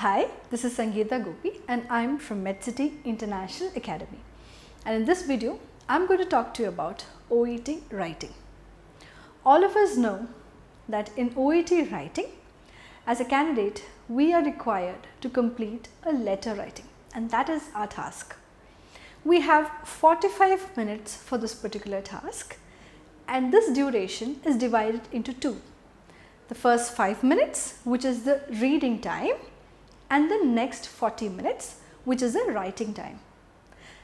Hi, this is Sangeeta Gopi and I'm from MedCity International Academy. And in this video, I'm going to talk to you about OET writing. All of us know that in OET writing, as a candidate, we are required to complete a letter writing, and that is our task. We have 45 minutes for this particular task, and this duration is divided into two. The first 5 minutes, which is the reading time, and the next 40 minutes, which is the writing time.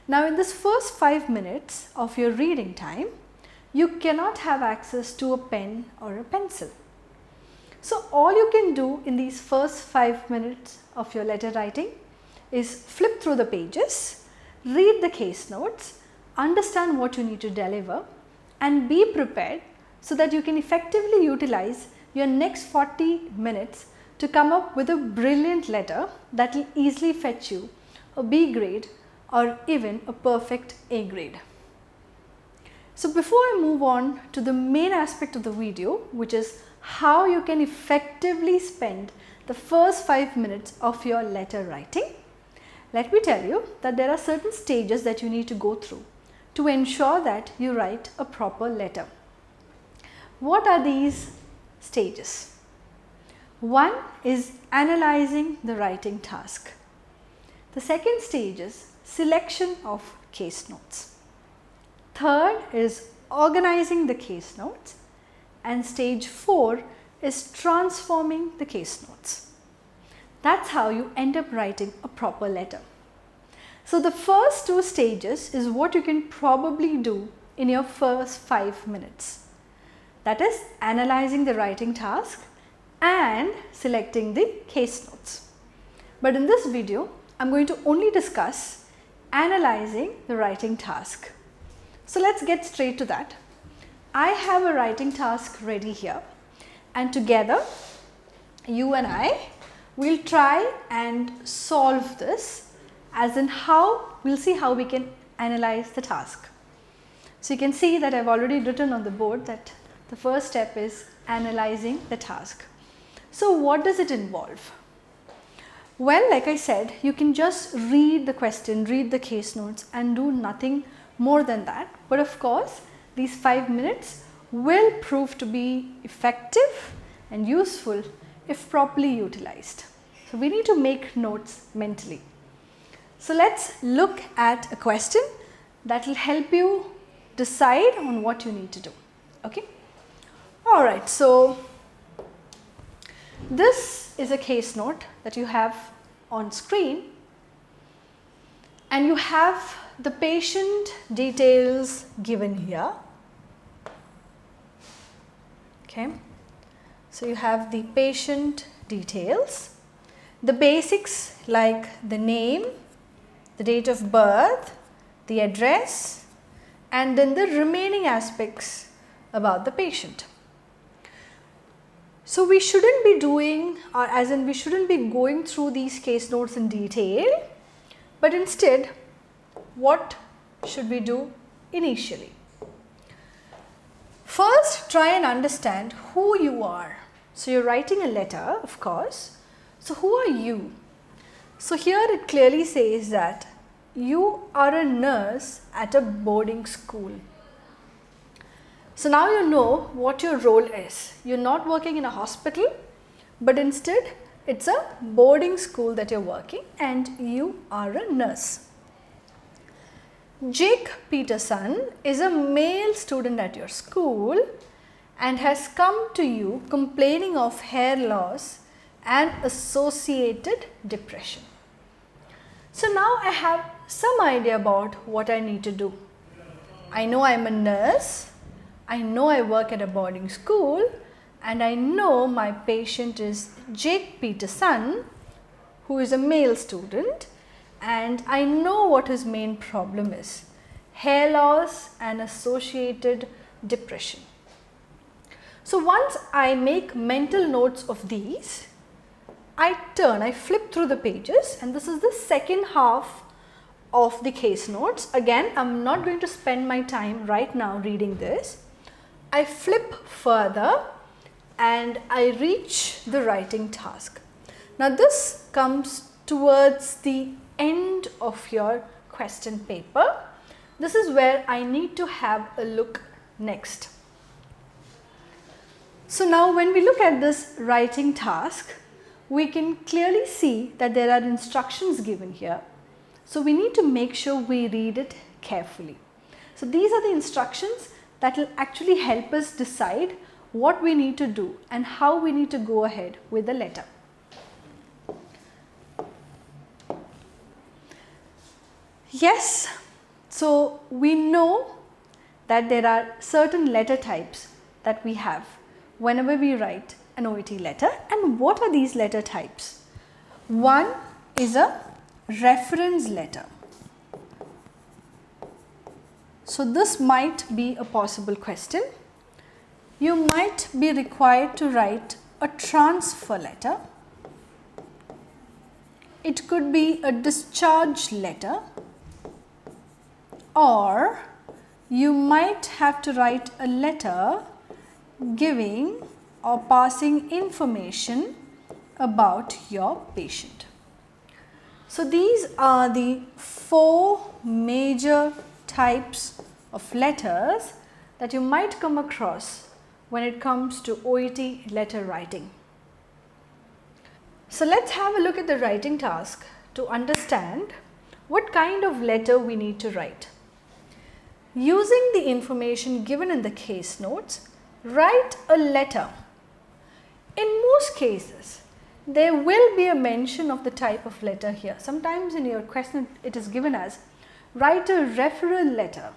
Now, in this first 5 minutes of your reading time, you cannot have access to a pen or a pencil. So, all you can do in these first 5 minutes of your letter writing is flip through the pages, read the case notes, understand what you need to deliver, and be prepared so that you can effectively utilize your next 40 minutes to come up with a brilliant letter that will easily fetch you a B grade or even a perfect A grade. So before I move on to the main aspect of the video, which is how you can effectively spend the first 5 minutes of your letter writing, let me tell you that there are certain stages that you need to go through to ensure that you write a proper letter. What are these stages? One is analyzing the writing task. The second stage is selection of case notes. Third is organizing the case notes, and stage 4 is transforming the case notes. That's how you end up writing a proper letter. So the first two stages is what you can probably do in your first 5 minutes. That is analyzing the writing task and selecting the case notes. But in this video, I'm going to only discuss analyzing the writing task. So let's get straight to that. I have a writing task ready here, and together you and I will try and solve this, as in we'll see how we can analyze the task. So you can see that I've already written on the board that the first step is analyzing the task. So what does it involve? Well, like I said, you can just read the question, read the case notes and do nothing more than that. But of course, these 5 minutes will prove to be effective and useful if properly utilized. So we need to make notes mentally. So let's look at a question that will help you decide on what you need to do. Okay? All right. So this is a case note that you have on screen, and you have the patient details given here. Okay, so you have the patient details, the basics like the name, the date of birth, the address, and then the remaining aspects about the patient. So we shouldn't be doing, or as in we shouldn't be going through these case notes in detail, but instead what should we do initially? First, try and understand who you are. So you're writing a letter, of course. So who are you? So here it clearly says that you are a nurse at a boarding school. So now you know what your role is. You're not working in a hospital, but instead it's a boarding school that you're working, and you are a nurse. Jake Peterson is a male student at your school and has come to you complaining of hair loss and associated depression. So now I have some idea about what I need to do. I know I'm a nurse. I know I work at a boarding school, and I know my patient is Jake Peterson, who is a male student, and I know what his main problem is: hair loss and associated depression. So once I make mental notes of these, I flip through the pages, and this is the second half of the case notes. Again, I'm not going to spend my time right now reading this. I flip further and I reach the writing task. Now this comes towards the end of your question paper. This is where I need to have a look next. So now when we look at this writing task, we can clearly see that there are instructions given here. So we need to make sure we read it carefully. So these are the instructions that will actually help us decide what we need to do and how we need to go ahead with the letter. Yes, so we know that there are certain letter types that we have whenever we write an OET letter. And what are these letter types? One is a reference letter. So this might be a possible question. You might be required to write a transfer letter. It could be a discharge letter, or you might have to write a letter giving or passing information about your patient. So these are the 4 major types of letters that you might come across when it comes to OET letter writing. So let's have a look at the writing task to understand what kind of letter we need to write. Using the information given in the case notes, write a letter. In most cases, there will be a mention of the type of letter here. Sometimes in your question it is given as write a referral letter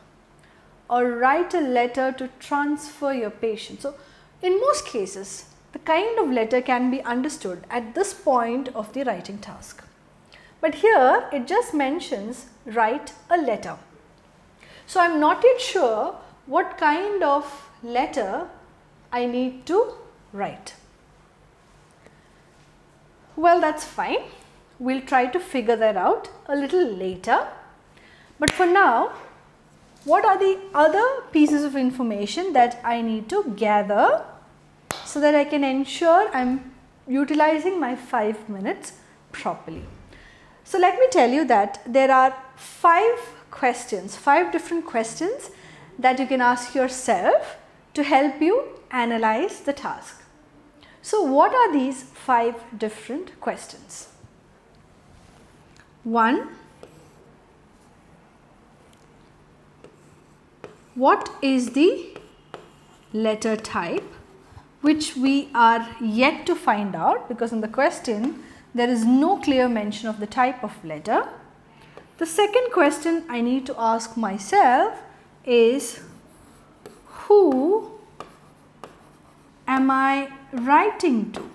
or write a letter to transfer your patient. So in most cases, the kind of letter can be understood at this point of the writing task. But here it just mentions write a letter. So I am not yet sure what kind of letter I need to write. Well, that's fine. We'll try to figure that out a little later. But for now, what are the other pieces of information that I need to gather so that I can ensure I'm utilizing my 5 minutes properly? So let me tell you that there are 5 different questions that you can ask yourself to help you analyze the task. So what are these 5 different questions? 1. What is the letter type, which we are yet to find out because in the question there is no clear mention of the type of letter. The second question I need to ask myself is, who am I writing to?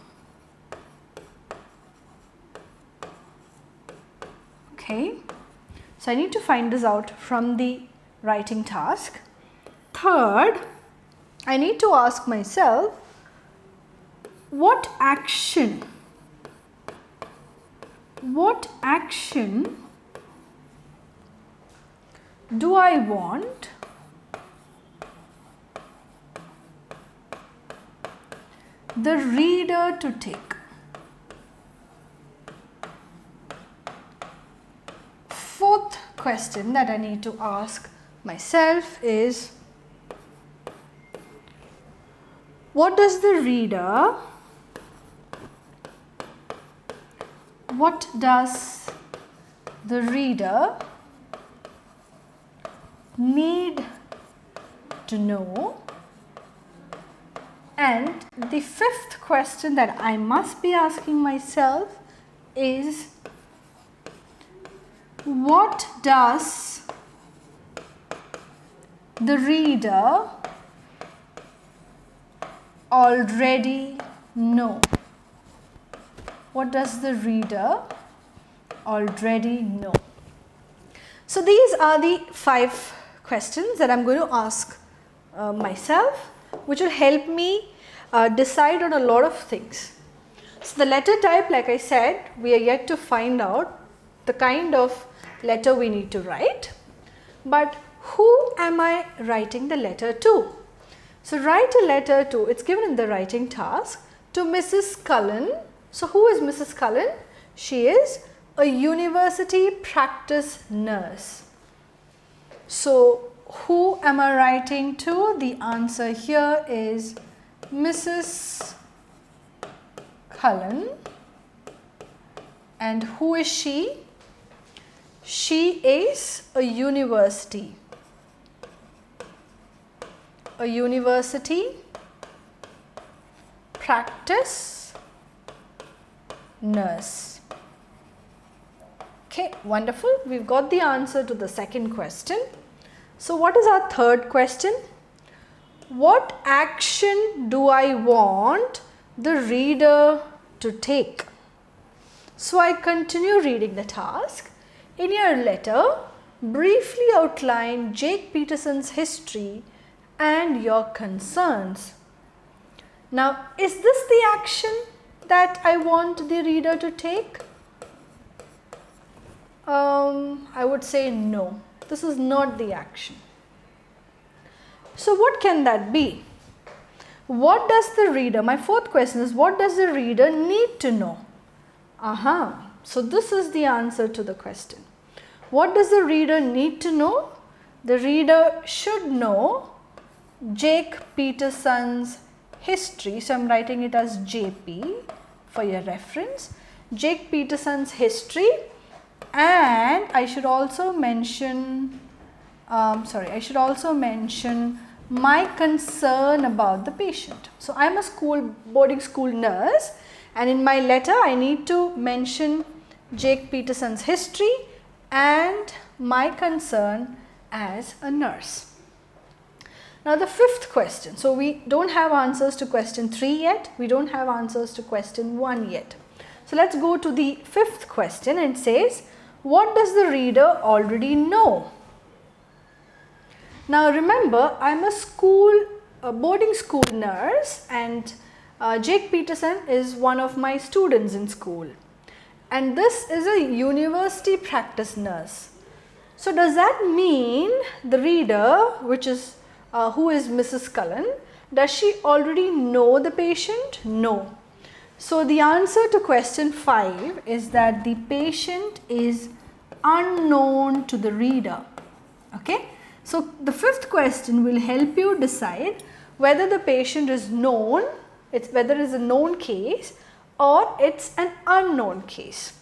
Okay, so I need to find this out from the writing task. Third, I need to ask myself, what action do I want the reader to take? Fourth question that I need to ask myself is, what does the reader need to know? And the fifth question that I must be asking myself is, what does the reader already know? What does the reader already know? So these are the 5 questions that I am going to ask myself, which will help me decide on a lot of things. So the letter type, like I said, we are yet to find out the kind of letter we need to write. But who am I writing the letter to? So write a letter to, it's given in the writing task, to Mrs. Cullen So who is Mrs. Cullen? She is a university practice nurse. So who am I writing to? The answer here is Mrs. Cullen. And who is she? She is a university practice nurse. Okay, wonderful. We've got the answer to the second question. So what is our third question? What action do I want the reader to take? So I continue reading the task. In your letter, briefly outline Jake Peterson's history and your concerns. Now, is this the action that I want the reader to take? I would say no. This is not the action. So what can that be? What does the reader, my fourth question is, what does the reader need to know? So this is the answer to the question. What does the reader need to know? The reader should know Jake Peterson's history. So I'm writing it as JP for your reference. Jake Peterson's history, and I should also mention my concern about the patient. So I'm a boarding school nurse, and in my letter I need to mention Jake Peterson's history and my concern as a nurse. Now the fifth question. So we don't have answers to question 3 yet. We don't have answers to question 1 yet. So let's go to the fifth question, and it says, what does the reader already know? Now remember, I'm a boarding school nurse, and Jake Peterson is one of my students in school. And this is a university practice nurse. So does that mean the reader, which is who is Mrs. Cullen, does she already know the patient? No. So the answer to question 5 is that the patient is unknown to the reader. Okay. So the fifth question will help you decide whether the patient is known, whether it's a known case or it's an unknown case.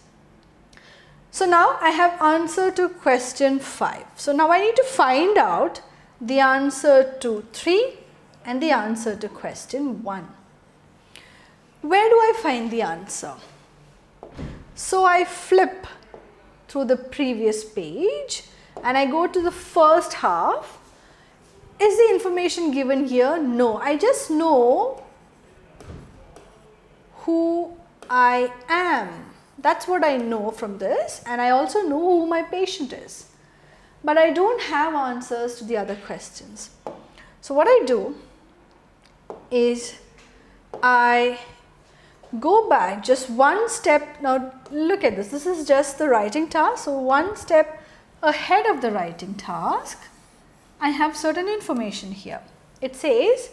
So now I have answer to question 5. So now I need to find out the answer to 3 and the answer to question 1. Where do I find the answer? So I flip through the previous page and I go to the first half. Is the information given here? No, I just know who I am. That's what I know from this, and I also know who my patient is. But I don't have answers to the other questions. So what I do is I go back just one step. Now look at this. This is just the writing task. So one step ahead of the writing task, I have certain information here. It says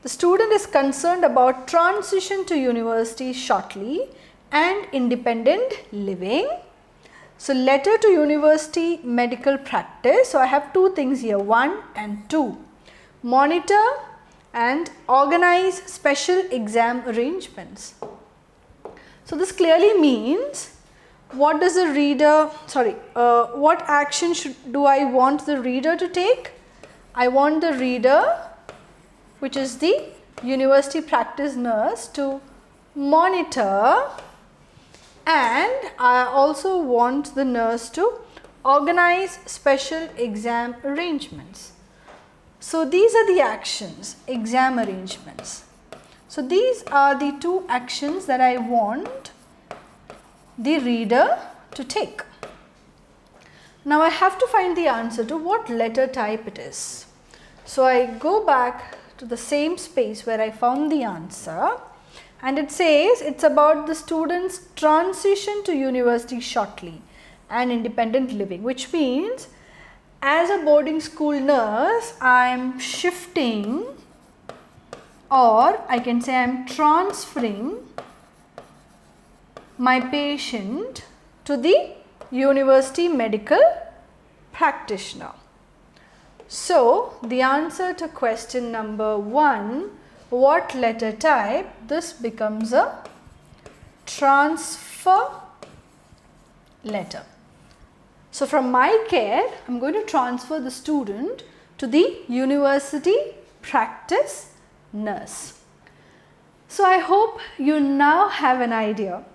the student is concerned about transition to university shortly and independent living. So letter to university medical practice. So I have two things here, 1 and 2. Monitor and organize special exam arrangements. So this clearly means, what does the reader, what action do I want the reader to take? I want the reader, which is the university practice nurse, to monitor, and I also want the nurse to organize special exam arrangements. So these are the actions, exam arrangements. So these are the two actions that I want the reader to take. Now I have to find the answer to what letter type it is. So I go back to the same space where I found the answer, and it says it's about the student's transition to university shortly and independent living, which means as a boarding school nurse I am shifting, or I can say I am transferring my patient to the university medical practitioner. So, the answer to question number 1, what letter type? This becomes a transfer letter. So, from my care, I am going to transfer the student to the university practice nurse. So, I hope you now have an idea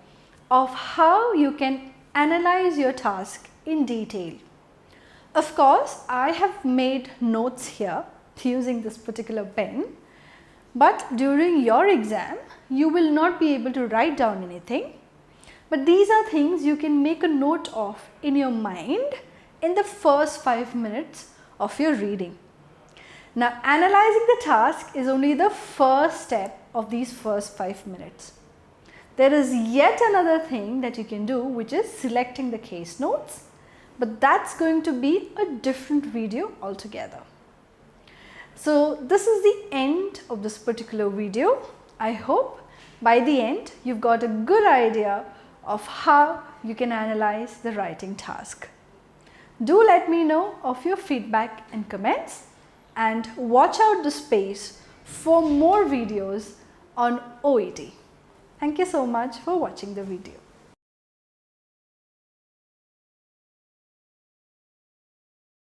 of how you can analyze your task in detail. Of course, I have made notes here using this particular pen, but during your exam, you will not be able to write down anything. But these are things you can make a note of in your mind in the first 5 minutes of your reading. Now, analyzing the task is only the first step of these first 5 minutes. There is yet another thing that you can do, which is selecting the case notes, but that's going to be a different video altogether. So, this is the end of this particular video. I hope by the end you've got a good idea of how you can analyze the writing task. Do let me know of your feedback and comments, and watch out the space for more videos on OET. Thank you so much for watching the video.